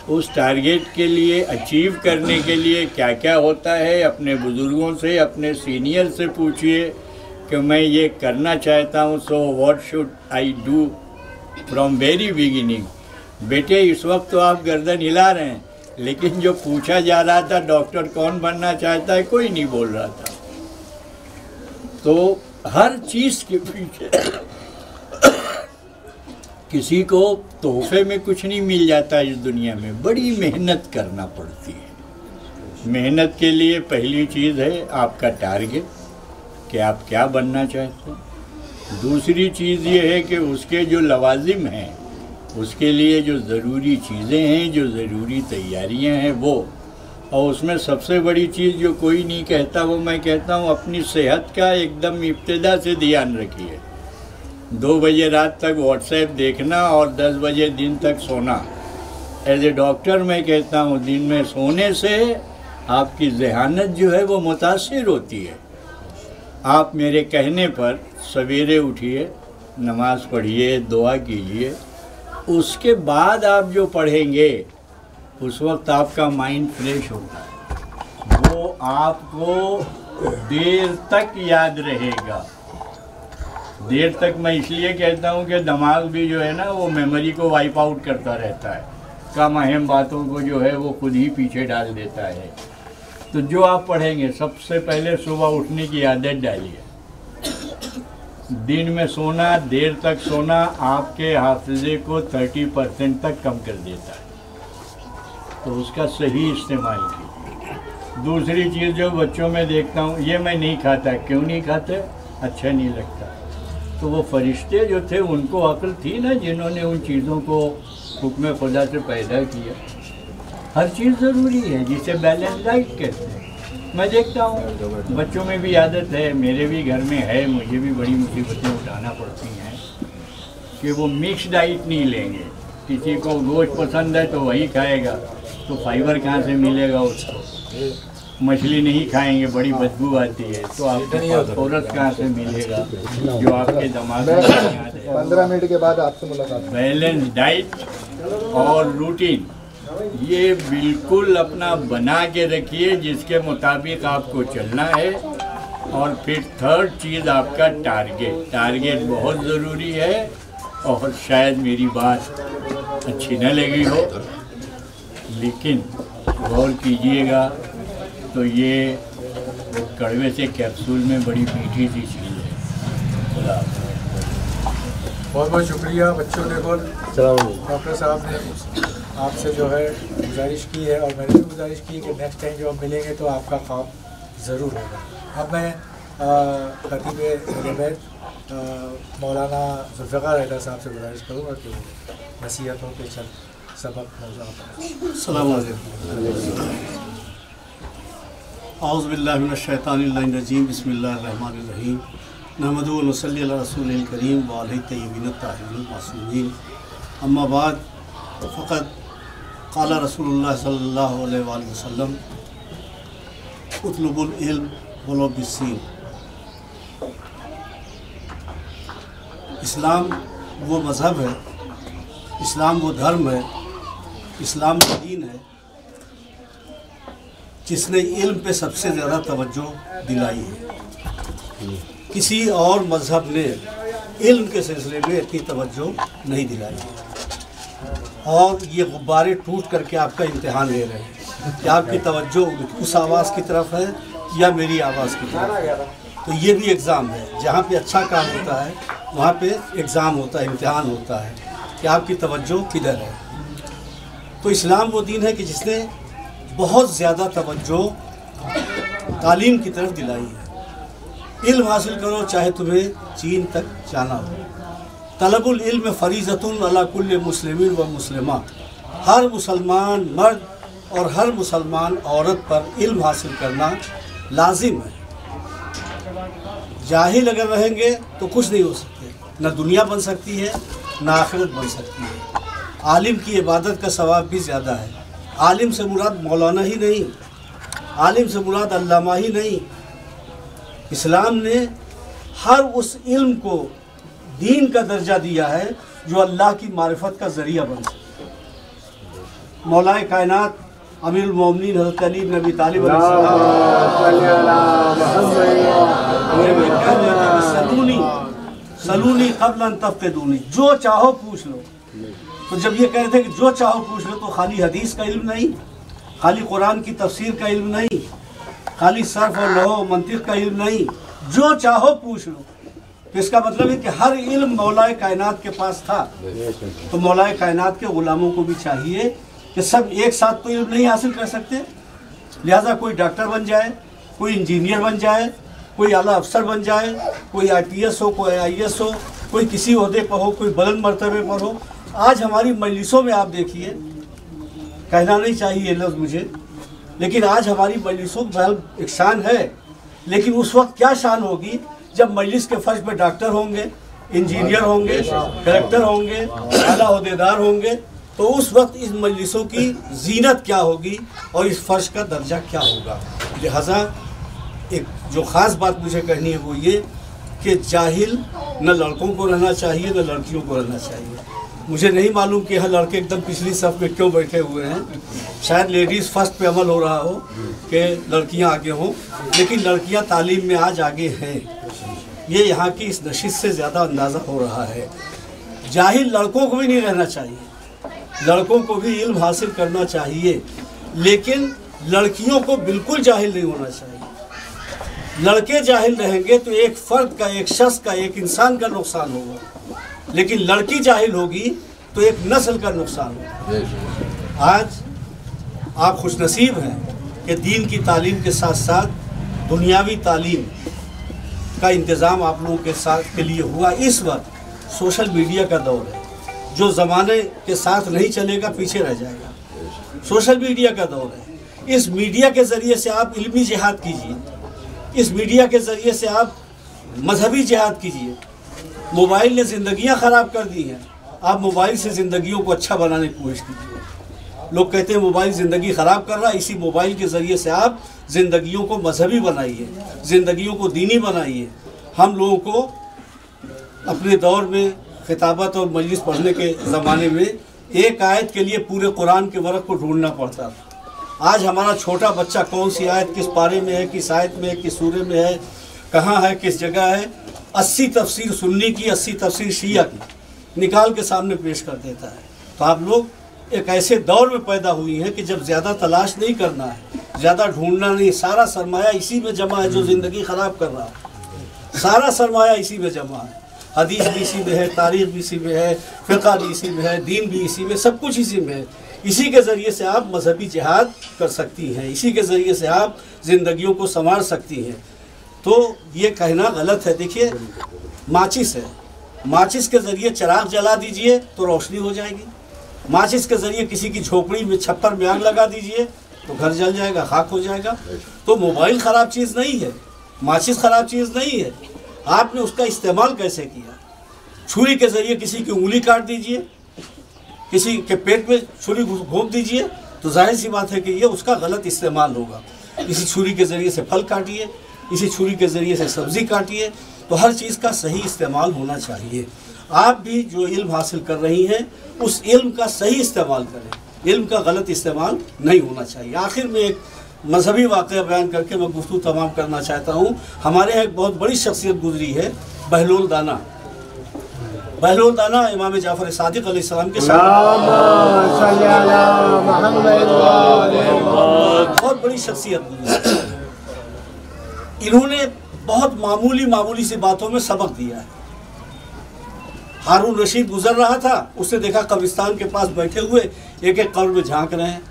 उस टारगेट के लिए अचीव करने के लिए क्या क्या होता है, अपने बुज़ुर्गों से, अपने सीनियर से पूछिए कि मैं ये करना चाहता हूँ, so what should I do from very beginning. बेटे इस वक्त तो आप गर्दन हिला रहे हैं, लेकिन जो पूछा जा रहा था डॉक्टर कौन बनना चाहता है, कोई नहीं बोल रहा था। तो हर चीज़ के पीछे किसी को तोहफे में कुछ नहीं मिल जाता इस दुनिया में, बड़ी मेहनत करना पड़ती है। मेहनत के लिए पहली चीज़ है आपका टारगेट कि आप क्या बनना चाहते हैं। दूसरी चीज़ ये है कि उसके जो लवाजिम हैं, उसके लिए जो ज़रूरी चीज़ें हैं, जो ज़रूरी तैयारियां हैं वो, और उसमें सबसे बड़ी चीज़ जो कोई नहीं कहता वो मैं कहता हूँ, अपनी सेहत का एकदम इब्तिदा से ध्यान रखिए। 2 बजे रात तक व्हाट्सएप देखना और 10 बजे दिन तक सोना। एज ए डॉक्टर मैं कहता हूँ दिन में सोने से आपकी ज़हानत जो है वो मुतासिर होती है। आप मेरे कहने पर सवेरे उठिए, नमाज़ पढ़िए, दुआ कीजिए, उसके बाद आप जो पढ़ेंगे उस वक्त आपका माइंड फ्रेश होता है, वो आपको देर तक याद रहेगा। देर तक मैं इसलिए कहता हूँ कि दिमाग भी जो है ना वो मेमोरी को वाइप आउट करता रहता है, कम अहम बातों को जो है वो खुद ही पीछे डाल देता है। तो जो आप पढ़ेंगे सबसे पहले सुबह उठने की आदत डालिए। दिन में सोना, देर तक सोना आपके हाफिज़े को 30% तक कम कर देता है, तो उसका सही इस्तेमाल कीजिए। दूसरी चीज़ जो बच्चों में देखता हूँ, ये मैं नहीं खाता, क्यों नहीं खाते, अच्छा नहीं लगता। तो वो फरिश्ते जो थे उनको अक्ल थी ना, जिन्होंने उन चीज़ों को हुक्म खुदा से पैदा किया। हर चीज़ ज़रूरी है, जिसे बैलेंस डाइट कहते हैं। मैं देखता हूँ बच्चों में भी आदत है, मेरे भी घर में है, मुझे भी बड़ी मुसीबतें उठाना पड़ती हैं कि वो मिक्स डाइट नहीं लेंगे। किसी को गोश्त पसंद है तो वही खाएगा, तो फाइबर कहाँ से मिलेगा उसको। मछली नहीं खाएंगे, बड़ी बदबू आती है, तो आपको फास्फोरस कहाँ से मिलेगा जो आपके दिमाग में नहीं आता है। 15 मिनट के बाद आपसे मुलाकात। बैलेंस डाइट और रूटीन ये बिल्कुल अपना बना के रखिए, जिसके मुताबिक आपको चलना है। और फिर थर्ड चीज़ आपका टारगेट। टारगेट बहुत ज़रूरी है, और शायद मेरी बात अच्छी न लगी हो, लेकिन गौर कीजिएगा तो ये कड़वे से कैप्सूल में बड़ी मीठी सी चीज़ है। बहुत बहुत शुक्रिया बच्चों ने। डॉक्टर साहब ने आपसे जो है गुजारिश की है, और मैंने भी गुजारिश की कि नेक्स्ट टाइम जो हम मिलेंगे तो आपका काम ज़रूर होगा। अब मैं खतीब मौलाना जुल्फ़िकार हैदर साहब से गुजारिश करूँगा कि वो नसीहतों के सबक औज़ुबिल्लाहिमिनश्शैतानिर्रजीम बिस्मिल्लाहिर्रहमानिर्रहीम नहमदुहु व नसल्ली अला रसूलिल करीम व अलैहि तय्यबीन ताहिरीन मासूमीन अम्मा बाद फ़क़द क़ाला रसूलुल्लाह सल्लल्लाहु अलैहि वसल्लम उतलुबुल इल्म वलो बिस्सीन। इस्लाम वो मज़हब है, इस्लाम वो धर्म है, इस्लाम वो दीन है जिसने इल्म पे सबसे ज़्यादा तवज्जो दिलाई है। किसी और मज़हब ने इल्म के सिलसिले में इतनी तवज्जो नहीं दिलाई है। और ये गुब्बारे टूट करके आपका इम्तिहान ले रहे हैं कि आपकी तवज्जो उस आवाज़ की तरफ है या मेरी आवाज़ की तरफ है। तो ये भी एग्ज़ाम है, जहाँ पे अच्छा काम होता है वहाँ पे एग्ज़ाम होता है, इम्तिहान होता है कि आपकी तवज्जो किधर है। तो इस्लाम वो दीन है कि जिसने बहुत ज़्यादा तवज्जो तालीम की तरफ दिलाई है। इल्म हासिल करो चाहे तुम्हें चीन तक जाना हो। तलबुल इल्म फरीज़तुन अला कुल्li मुस्लिमिन व मुस्लिमा। हर मुसलमान मर्द और हर मुसलमान औरत पर इल्म हासिल करना लाजिम है। जाहिल अगर रहेंगे तो कुछ नहीं हो सकते, न दुनिया बन सकती है न आखिरत बन सकती है। आलिम की इबादत का सवाब भी ज़्यादा है। आलिम से मुराद मौलाना ही नहीं, आलिम से मुराद अल्लामा ही नहीं। इस्लाम ने हर उस इल्म को दीन का दर्जा दिया है जो अल्लाह की मारिफत का ज़रिया बन सके। मौलाए कायनात अमीरुल मोमिनीन हज़रत अली इब्न अबी तालिब सलूनी क़ब्ल अन तफ़क़िदूनी, जो चाहो पूछ लो। तो जब ये कह रहे थे कि जो चाहो पूछ लो, तो खाली हदीस का इल्म नहीं, खाली कुरान की तफसीर का इल्म नहीं, खाली सर्फ और लहो मंतिक का इल्म नहीं, जो चाहो पूछ लो। तो इसका मतलब है कि हर इल्म मौलाए कायनात के पास था। तो मौलाए कायनात के गुलामों को भी चाहिए कि सब एक साथ तो इल्म नहीं हासिल कर सकते, लिहाजा कोई डॉक्टर बन जाए, कोई इंजीनियर बन जाए, कोई आला अफसर बन जाए, कोई IPS हो, कोई IAS हो, कोई किसी ओहदे पर हो, कोई बुलंद मर्तबे पर हो। आज हमारी मजलिसों में आप देखिए, कहना नहीं चाहिए लफ्ज़ मुझे, लेकिन आज हमारी मजलिसों में एक शान है, लेकिन उस वक्त क्या शान होगी जब मजलिस के फर्श पे डॉक्टर होंगे, इंजीनियर होंगे, कलेक्टर होंगे, आला ओहदेदार होंगे, तो उस वक्त इस मजलिसों की जीनत क्या होगी और इस फर्श का दर्जा क्या होगा। लिहाजा एक जो ख़ास बात मुझे कहनी है वो ये कि जाहिल न लड़कों को रहना चाहिए न लड़कियों को रहना चाहिए। मुझे नहीं मालूम कि यह लड़के एकदम पिछली सफ़ में क्यों बैठे हुए हैं, शायद लेडीज़ फर्स्ट पे अमल हो रहा हो कि लड़कियां आगे हों, लेकिन लड़कियां तालीम में आज आगे हैं। ये यहाँ की इस नशिश से ज़्यादा अंदाज़ा हो रहा है। जाहिल लड़कों को भी नहीं रहना चाहिए, लड़कों को भी इल्म हासिल करना चाहिए, लेकिन लड़कियों को बिल्कुल जाहिल नहीं होना चाहिए। लड़के जाहिल रहेंगे तो एक फ़र्द का, एक शख्स का, एक इंसान का नुकसान होगा, लेकिन लड़की जाहिल होगी तो एक नस्ल का नुकसान होगा। आज आप खुशनसीब हैं कि दीन की तालीम के साथ साथ दुनियावी तालीम का इंतज़ाम आप लोगों के साथ के लिए हुआ। इस वक्त सोशल मीडिया का दौर है, जो ज़माने के साथ नहीं चलेगा पीछे रह जाएगा। सोशल मीडिया का दौर है, इस मीडिया के ज़रिए से आप इल्मी जिहाद कीजिए, इस मीडिया के ज़रिए से आप मजहबी जिहाद कीजिए। मोबाइल ने ज़िंदगियां ख़राब कर दी हैं, आप मोबाइल से ज़िंदगियों को अच्छा बनाने की कोशिश कीजिए। लोग कहते हैं मोबाइल ज़िंदगी ख़राब कर रहा है, इसी मोबाइल के ज़रिए से आप ज़िंदगियों को मजहबी बनाइए, ज़िंदगियों को दीनी बनाइए। हम लोगों को अपने दौर में खिताबत और मजलिस पढ़ने के ज़माने में एक आयत के लिए पूरे कुरान के वर्क को ढूंढना पड़ता था। आज हमारा छोटा बच्चा कौन सी आयत किस पारे में है, किस आयत में है, किस सूरे में है, कहाँ है, किस जगह है, 80 तफसीर सुन्नी की, 80 तफसीर शिया की निकाल के सामने पेश कर देता है। तो आप लोग एक ऐसे दौर में पैदा हुई हैं कि जब ज़्यादा तलाश नहीं करना है, ज़्यादा ढूंढना नहीं, सारा सरमाया इसी में जमा है जो ज़िंदगी ख़राब कर रहा है। सारा सरमाया इसी में जमा है, हदीस भी इसी में है, तारीख़ भी इसी में है, फ़िक़्ह भी इसी में है, दीन भी इसी में, सब कुछ इसी में है। इसी के ज़रिए से आप मजहबी जिहाद कर सकती हैं, इसी के ज़रिए से आप ज़िंदगियों को संवार सकती हैं। तो ये कहना गलत है। देखिए माचिस है, माचिस के ज़रिए चिराग जला दीजिए तो रोशनी हो जाएगी, माचिस के ज़रिए किसी की झोपड़ी में, छप्पर में आग लगा दीजिए तो घर जल जाएगा, खाक हो जाएगा। तो मोबाइल ख़राब चीज़ नहीं है, माचिस ख़राब चीज़ नहीं है, आपने उसका इस्तेमाल कैसे किया। छुरी के ज़रिए किसी की उंगली काट दीजिए, किसी के पेट में छुरी घोंप दीजिए, तो जाहिर सी बात है कि ये उसका गलत इस्तेमाल होगा। इसी छुरी के ज़रिए से फल काटिए, इसी छुरी के ज़रिए से सब्ज़ी काटिए, तो हर चीज़ का सही इस्तेमाल होना चाहिए। आप भी जो इल्म हासिल कर रही हैं उस इल्म का सही इस्तेमाल करें, इल्म का गलत इस्तेमाल नहीं होना चाहिए। आखिर में एक मजहबी वाक़या बयान करके मैं गुफ्तगू तमाम करना चाहता हूँ। हमारे यहाँ एक बहुत बड़ी शख्सियत गुजरी है, बहलोल दाना। बहलोल दाना इमाम जाफ़र सादिक़ अलैहिस्सलाम के बहुत बड़ी शख्सियत गुजरी। इन्होंने बहुत मामूली सी बातों में सबक दिया है। हारून रशीद गुजर रहा था, उसने देखा कब्रिस्तान के पास बैठे हुए एक एक कब्र में झांक रहे हैं।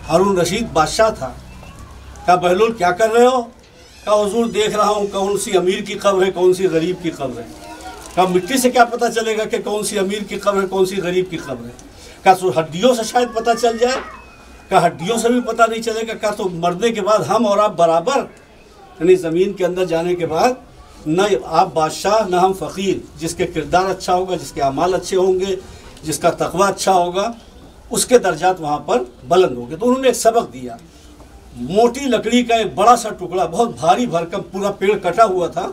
हारून रशीद बादशाह था। कहा बहलोल क्या कर रहे हो? कहा हुजूर देख रहा हूँ कौन सी अमीर की कब्र है, कौन सी गरीब की कब्र है। कहा मिट्टी से क्या पता चलेगा कि कौन सी अमीर की कब्र है, कौन सी गरीब की कब्र है। कहा तो हड्डियों से शायद पता चल जाए। कहा हड्डियों से भी पता नहीं चलेगा। कहा तो मरने के बाद हम और आप बराबर, यानी ज़मीन के अंदर जाने के बाद न आप बादशाह न हम फ़कीर। जिसके किरदार अच्छा होगा, जिसके अमाल अच्छे होंगे, जिसका तक़वा अच्छा होगा, उसके दर्जात वहाँ पर बुलंद होंगे। तो उन्होंने एक सबक दिया। मोटी लकड़ी का एक बड़ा सा टुकड़ा, बहुत भारी भरकम, पूरा पेड़ कटा हुआ था,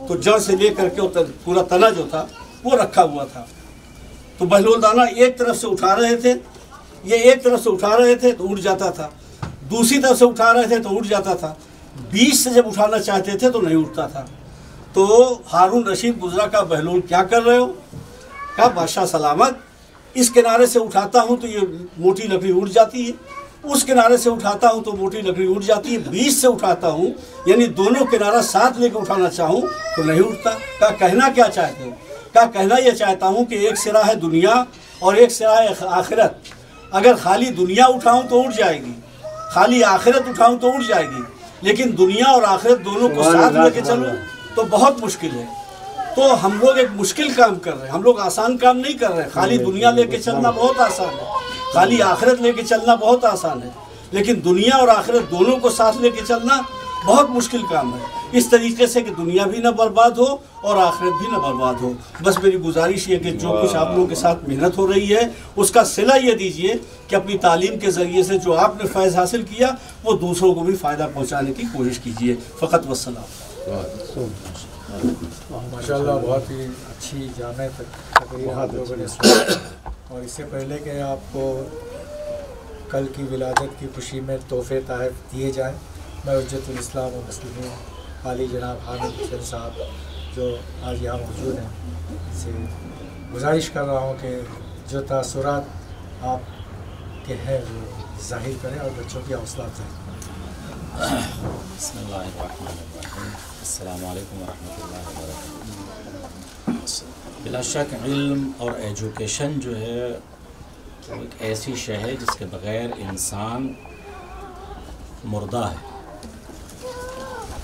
तो जड़ से लेकर के पूरा तना जो था वो रखा हुआ था। तो बहलोल दाना एक तरफ से उठा रहे थे, ये एक तरफ से उठा रहे थे तो उठ जाता था, दूसरी तरफ से उठा रहे थे तो उठ जाता था, बीच से जब उठाना चाहते थे तो नहीं उठता था। तो हारून रशीद गुजरा का बहलोल क्या कर रहे हो? कहा बादशाह सलामत, इस किनारे से उठाता हूँ तो ये मोटी लकड़ी उठ जाती है, उस किनारे से उठाता हूँ तो मोटी लकड़ी उठ जाती है, बीच से उठाता हूँ यानी दोनों किनारा साथ लेकर उठाना चाहूँ तो नहीं उठता। कहा कहना क्या चाहते हो? कहा कहना यह चाहता हूँ कि एक सिरा है दुनिया और एक सिरा है आखिरत। अगर खाली दुनिया उठाऊँ तो उठ जाएगी, खाली आखिरत उठाऊँ तो उठ जाएगी, लेकिन दुनिया और आखिरत दोनों को साथ लेके चलूँ तो बहुत मुश्किल है। तो हम लोग एक मुश्किल काम कर रहे हैं, हम लोग आसान काम नहीं कर रहे हैं। खाली दुनिया लेके चलना बहुत आसान है, खाली आखिरत लेके चलना बहुत आसान है, लेकिन दुनिया और आखिरत दोनों को साथ लेके चलना बहुत मुश्किल काम है। इस तरीके से कि दुनिया भी ना बर्बाद हो और आखिरत भी ना बर्बाद हो। बस मेरी गुजारिश ये कि जो कुछ आप लोगों के साथ मेहनत हो रही है उसका सिला ये दीजिए कि अपनी तालीम के ज़रिए से जो आपने फ़ैज़ हासिल किया वो दूसरों को भी फ़ायदा पहुँचाने की कोशिश कीजिए। फ़कत वस्सलाम। माशाल्लाह बहुत ही अच्छी जामे तकरीर आप लोगों ने सुनी। और इससे पहले कि आपको कल की विलादत की खुशी में तोहफे तहफ़ दिए जाएं, मैं हुज्जतुल इस्लाम व मुस्लिमीन आली जनाब हामिद हुसैन साहब जो आज यहाँ मौजूद हैं से गुजारिश कर रहा हूँ कि जो तासुरात आपके हैं वो ज़ाहिर करें और बच्चों की हौसला अफजाई करें। बिस्मिल्लाहिर्रहमानिर्रहीम। अस्सलामु अलैकुम वरहमतुल्लाहि वबरकातुहू। बिला शक इल्म और एजुकेशन जो है वो एक ऐसी शय है जिसके बग़ैर इंसान मुर्दा है।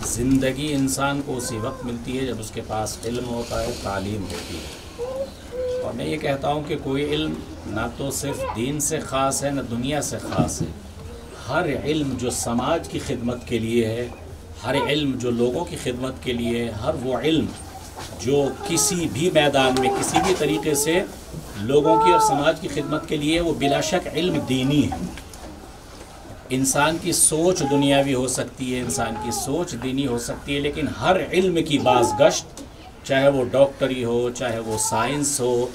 ज़िंदगी इंसान को उसी वक्त मिलती है जब उसके पास इल्म होता है, तालीम होती है। और मैं ये कहता हूँ कि कोई इल्म ना तो सिर्फ दीन से ख़ास है ना दुनिया से ख़ास है। हर इल्म जो समाज की खिदमत के लिए है, हर इल्म जो लोगों की खिदमत के लिए है, हर वो इल्म जो किसी भी मैदान में किसी भी तरीके से लोगों की और समाज की खिदमत के लिए, वो बिलाशक इल्म दीनी है। इंसान की सोच दुनियावी हो सकती है, इंसान की सोच दीनी हो सकती है, लेकिन हर इल्म की बाज़गश्त, चाहे वो डॉक्टरी हो, चाहे वो साइंस हो,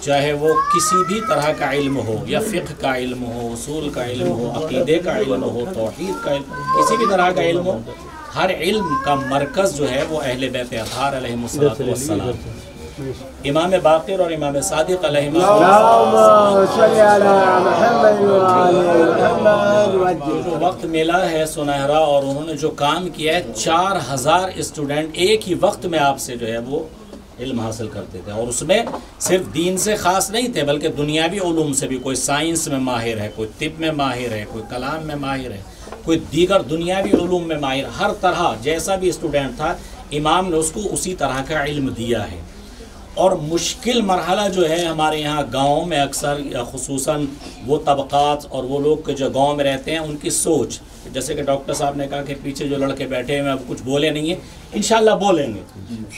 चाहे वो किसी भी तरह का इल्म हो, या फ़िक़्ह का इल्म हो, उसूल का इल्म हो, अक़ीदे का इल्म हो, तौहीद का इल्म, किसी भी तरह का इल्म हो, हर इल्म का मरकज़ जो है वो अहले बैत अतहार अलैहिमुस्सलातु वस्सलाम, इमाम बाक़िर और इमाम सादिक़ जो वक्त मिला है सुनहरा, और उन्होंने जो काम किया है, 4000 स्टूडेंट एक ही वक्त में आपसे जो है वो इल्म हासिल करते थे। और उसमें सिर्फ दीन से ख़ास नहीं थे बल्कि दुनियावी उलूम से भी। कोई साइंस में माहिर है, कोई तिब में माहिर है, कोई कलाम में माहिर है, कोई दीगर दुनियावी उलूम में माहिर। हर तरह जैसा भी स्टूडेंट था इमाम ने उसको उसी तरह का इल्म दिया है। और मुश्किल मरहला जो है हमारे यहाँ गाँव में अक्सर या खुसूसन वो तबक़ात और वो लोग जो गाँव में रहते हैं उनकी सोच, जैसे कि डॉक्टर साहब ने कहा कि पीछे जो लड़के बैठे हैं अब कुछ बोले नहीं है, इंशाल्लाह बोलेंगे।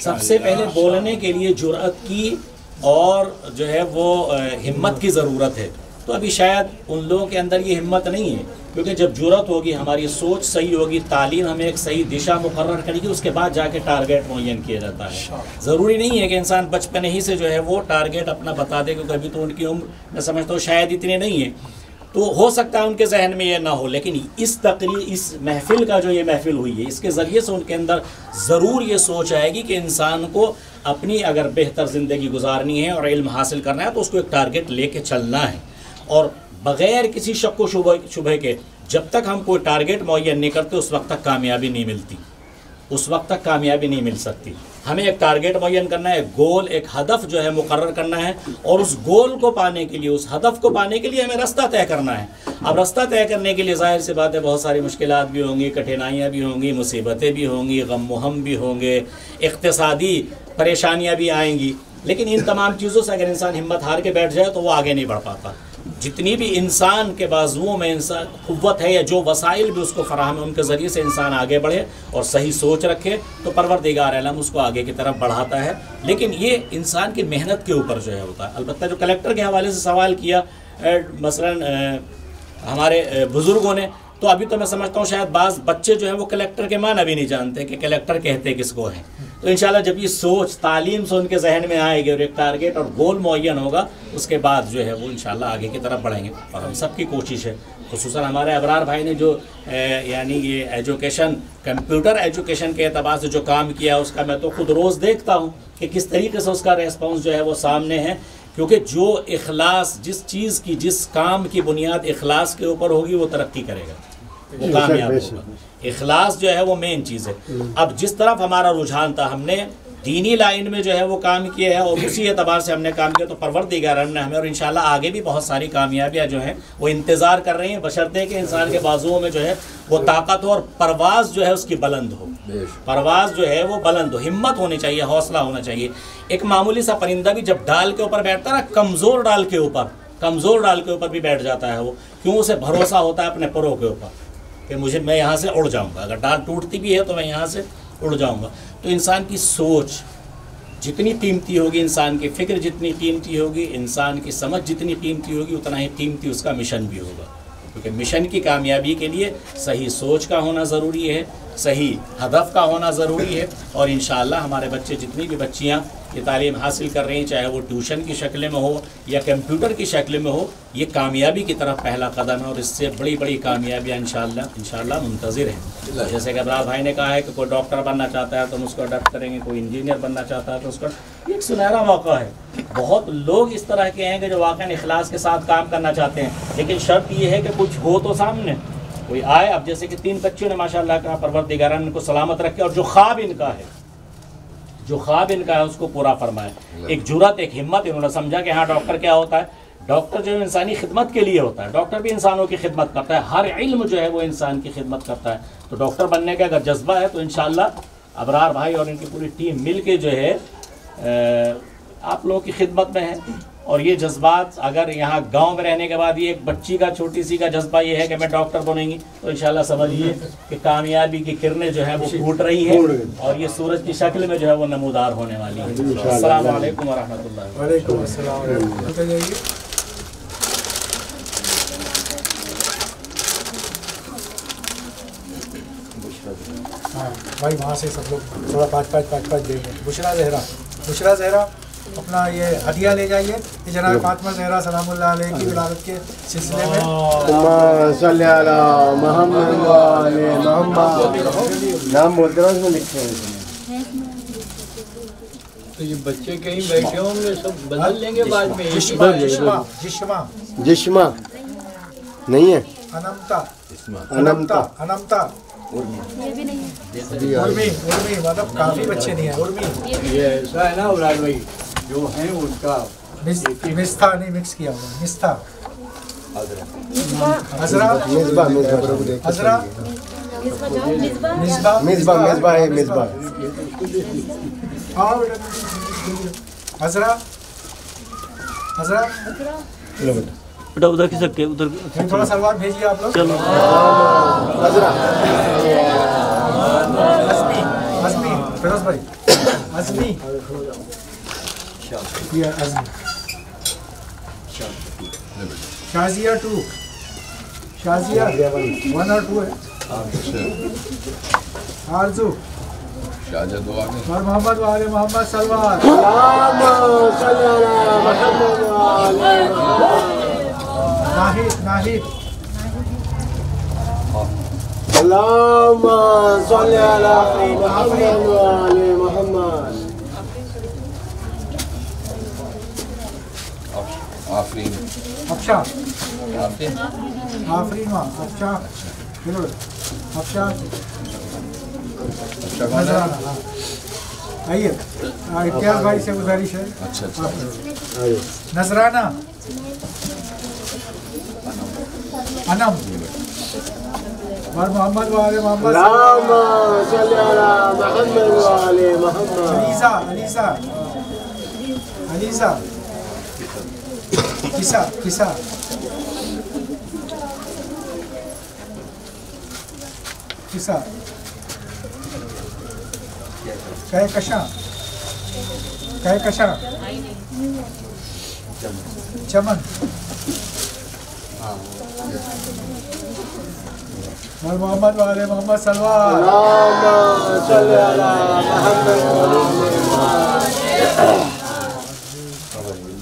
सबसे पहले बोलने के लिए जुर्अत की और जो है वो हिम्मत की ज़रूरत है। तो अभी शायद उन लोगों के अंदर ये हिम्मत नहीं है, क्योंकि जब जुर्अत होगी, हमारी सोच सही होगी, तालीम हमें एक सही दिशा मुकर्रर करेगी, उसके बाद जाके टारगेट मुअय्यन किया जाता है। ज़रूरी नहीं है कि इंसान बचपन ही से जो है वो टारगेट अपना बता दे, क्योंकि अभी तो उनकी उम्र मैं समझता हूँ शायद इतनी नहीं है, तो हो सकता है उनके जहन में ये ना हो। लेकिन इस तकरीर, इस महफिल का जो ये महफिल हुई है, इसके ज़रिए से उनके अंदर ज़रूर ये सोच आएगी कि इंसान को अपनी अगर बेहतर ज़िंदगी गुजारनी है और इल्म हासिल करना है तो उसको एक टारगेट लेके चलना है। और बग़ैर किसी शक व शुबह के जब तक हम कोई टारगेट मुअय्यन नहीं करते उस वक्त तक कामयाबी नहीं मिलती, उस वक्त तक कामयाबी नहीं मिल सकती। हमें एक टारगेट मुअय्यन करना है, गोल, एक हदफ जो है मुकर्रर करना है, और उस गोल को पाने के लिए, उस हदफ को पाने के लिए हमें रास्ता तय करना है। अब रास्ता तय करने के लिए ज़ाहिर सी बात है बहुत सारी मुश्किलात भी होंगी, कठिनाइयाँ भी होंगी, मुसीबतें भी होंगी, गम हम भी होंगे, इक़्तिसादी परेशानियाँ भी आएंगी। लेकिन इन तमाम चीज़ों से अगर इंसान हिम्मत हार के बैठ जाए तो वो आगे नहीं बढ़ पाता। जितनी भी इंसान के बाजुओं में इंसान क़ुव्वत है या जो वसाइल भी उसको फराहम है, उनके ज़रिए से इंसान आगे बढ़े और सही सोच रखे तो परवरदिगार आलम उसको आगे की तरफ बढ़ाता है। लेकिन ये इंसान की मेहनत के ऊपर जो है होता है। अलबत्ता जो कलेक्टर के हवाले से सवाल किया मसलन हमारे बुज़ुर्गों ने, तो अभी तो मैं समझता हूँ शायद बाज़ बच्चे जो हैं वो कलेक्टर के माना भी नहीं जानते कि कलेक्टर कहते किसको हैं। तो इंशाल्लाह जब ये सोच तालीम से उनके जहन में आएगी और एक टारगेट और गोल मुअय्यन होगा, उसके बाद जो है वो इंशाल्लाह आगे की तरफ बढ़ेंगे। और हम सबकी कोशिश है, खुसूसन हमारे अबरार भाई ने जो यानी ये एजुकेशन, कंप्यूटर एजुकेशन के एतबार से जो काम किया उसका मैं तो खुद रोज़ देखता हूँ कि किस तरीके से उसका रेस्पॉन्स जो है वो सामने है। क्योंकि जो इखलास, जिस चीज़ की, जिस काम की बुनियाद इखलास के ऊपर होगी वो तरक्की करेगा, वो कामयाब होगा। इखलास जो है वो मेन चीज़ है। अब जिस तरफ हमारा रुझान था, हमने दीनी लाइन में जो है वो काम किया है और उसी एतबार से हमने काम किया, तो परवरदिगार ने हमें और इंशाल्लाह आगे भी बहुत सारी कामयाबियाँ जो हैं वो इंतज़ार कर रही हैं, बशर्ते कि इंसान के बाजुओं में जो है वो ताकत हो और परवाज़ जो है उसकी बुलंद हो, परवाज़ जो है वो बुलंद हो, हिम्मत होनी चाहिए, हौसला होना चाहिए। एक मामूली सा परिंदा भी जब डाल के ऊपर बैठता है ना, कमज़ोर डाल के ऊपर भी बैठ जाता है वो, क्यों? उसे भरोसा होता है अपने परों के ऊपर कि मैं यहाँ से उड़ जाऊँगा, अगर डाल टूटती भी है तो मैं यहाँ से उड़ जाऊँगा। तो इंसान की सोच जितनी कीमती होगी, इंसान की फ़िक्र जितनी कीमती होगी, इंसान की समझ जितनी कीमती होगी, उतना ही कीमती उसका मिशन भी होगा। क्योंकि मिशन की कामयाबी के लिए सही सोच का होना ज़रूरी है, सही हदफ का होना ज़रूरी है। और इंशाअल्लाह हमारे बच्चे, जितनी भी बच्चियाँ ये तालीम हासिल कर रही हैं, चाहे वो ट्यूशन की शक्ल में हो या कंप्यूटर की शक्ल में हो, ये कामयाबी की तरफ पहला कदम है और इससे बड़ी बड़ी कामयाबियाँ इंशाअल्लाह मुंतज़िर हैं। जैसे कि अबरार भाई ने कहा है कि कोई डॉक्टर बनना चाहता है तो हम उसको अडॉप्ट करेंगे, कोई इंजीनियर बनना चाहता है तो उसका एक सुनहरा मौका है। बहुत लोग इस तरह के हैं कि जो वाकई इखलास के साथ काम करना चाहते हैं, लेकिन शर्त ये है कि कुछ हो तो सामने कोई आए। अब जैसे कि 3 बच्चों ने माशाअल्लाह का, परवरदिगार ने इनको सलामत रखे और जो ख्वाब इनका है उसको पूरा फरमाए। एक जुर्रत, एक हिम्मत, इन्होंने समझा कि हाँ डॉक्टर क्या होता है, डॉक्टर जो इंसानी खिदमत के लिए होता है, डॉक्टर भी इंसानों की खिदमत करता है, हर इल्म जो है वो इंसान की खिदमत करता है। तो डॉक्टर बनने का अगर जज्बा है तो इंशाअल्लाह अबरार भाई और इनकी पूरी टीम मिल के जो है आप लोगों की खिदमत में है। और ये जज्बात अगर यहाँ गांव में रहने के बाद ये एक बच्ची का, छोटी सी का जज्बा ये है कि मैं डॉक्टर बनूंगी, तो इंशाल्लाह समझिए कि कामयाबी की किरणें जो है वो फूट रही हैं और ये सूरज की शक्ल में जो है वो नमूदार होने वाली है। अस्सलाम वालेकुम व रहमतुल्लाह। वालेकुम अस्सलाम। हाँ भाई, वहाँ से सब लोग थोड़ा 5-5 देंगे। बुशरा जहरा अपना ये हदिया ले जाइए। ये जनाब फातिमा ज़हरा सलामुल्लाह अलैह की विलादत के सिलसिले में नाम बोलते हैं, उसमें लिखे हैं। तो ये बच्चे कहीं बैठे होंगे, सब बदल लेंगे बाद में। जिस्मा नहीं है, अनमता ये भी नहीं है। उर्मी मतलब काफी बच्चे नहीं है। उर्मी ये ऐसा है ना उराल भाई, जो है उनका मिस्ता नहीं मिक्स किया हुआ, मिस्ता अजरा मिसबा है, मिसबा हाँ अजरा बेटा उधर की सकते उधर थोड़ा सलवार भेजिए आप लोग। चलो अज़मी फिरोज भाई, अज़मी ये अज़मी। शाजिया 2, शाजिया 1 और 2 है। आरजू और मोहम्मद वाले मोहम्मद सलवार। नाहिद आफरीन अफशा आफरीन अफशा अफशा नजराना। आइए इम्तियाज भाई से गुजारिश है। अच्छा नजराना अनम और मोहम्मद वाले मोहम्मद अलीसा अलीसा अलीसा किसा किसा किसा कहकशा कहकशा चमन मोहम्मद वाले मोहम्मद सलवार।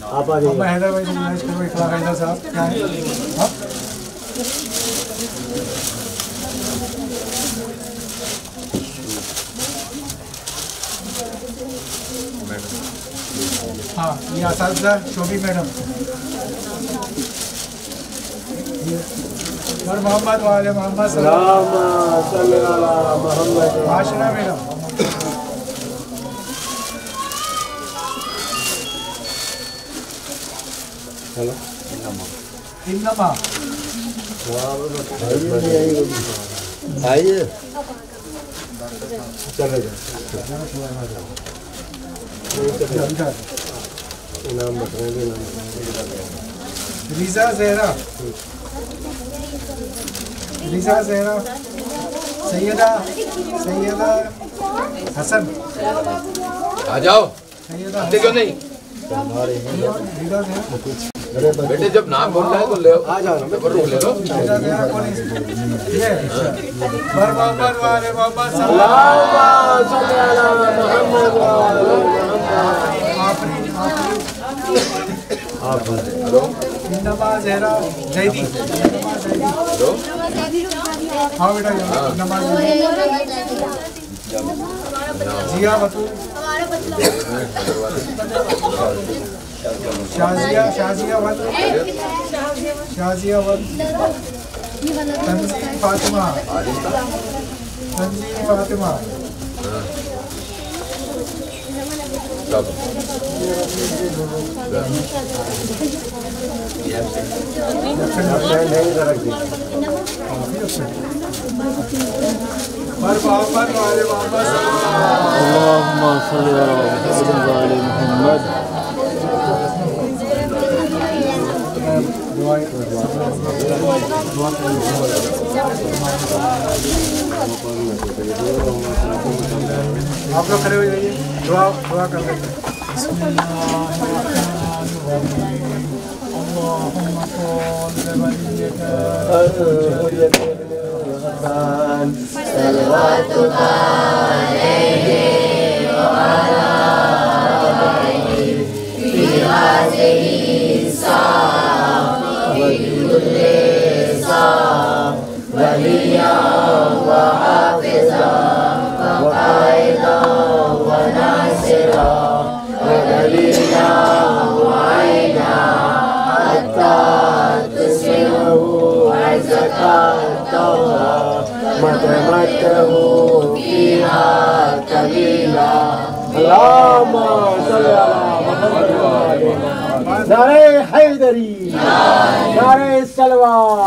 आप आ जाइए। हैदराबाद इखलाक हैदर साहब क्या है? हाँ ये असातिज़ा शोभी मैडम। और मोहम्मद वाले मोहम्मद सलाम आशना मैडम। इन्नमा आइए चले जाए इनाम बताएंगे। रीज़ा ज़हरा सैयदा हसन आ जाओ। सैयदा क्यों नहीं बेटे, जब नाम बोल रहा है तो ले आ जाओ ना, रुक ले लो। मोहम्मद वाले मोहम्मद इन्नमा ज़हरा जैदी। हाँ बेटा इन्नमा जिया बतूल शाजिया वन तंजीम फातिमा अल्लाहुम्मा सल्ली अला मुहम्मद। आप लोग खड़े हो जाइए, दुआ कर लेते हैं। नारे हैदरी, नारे सलवार।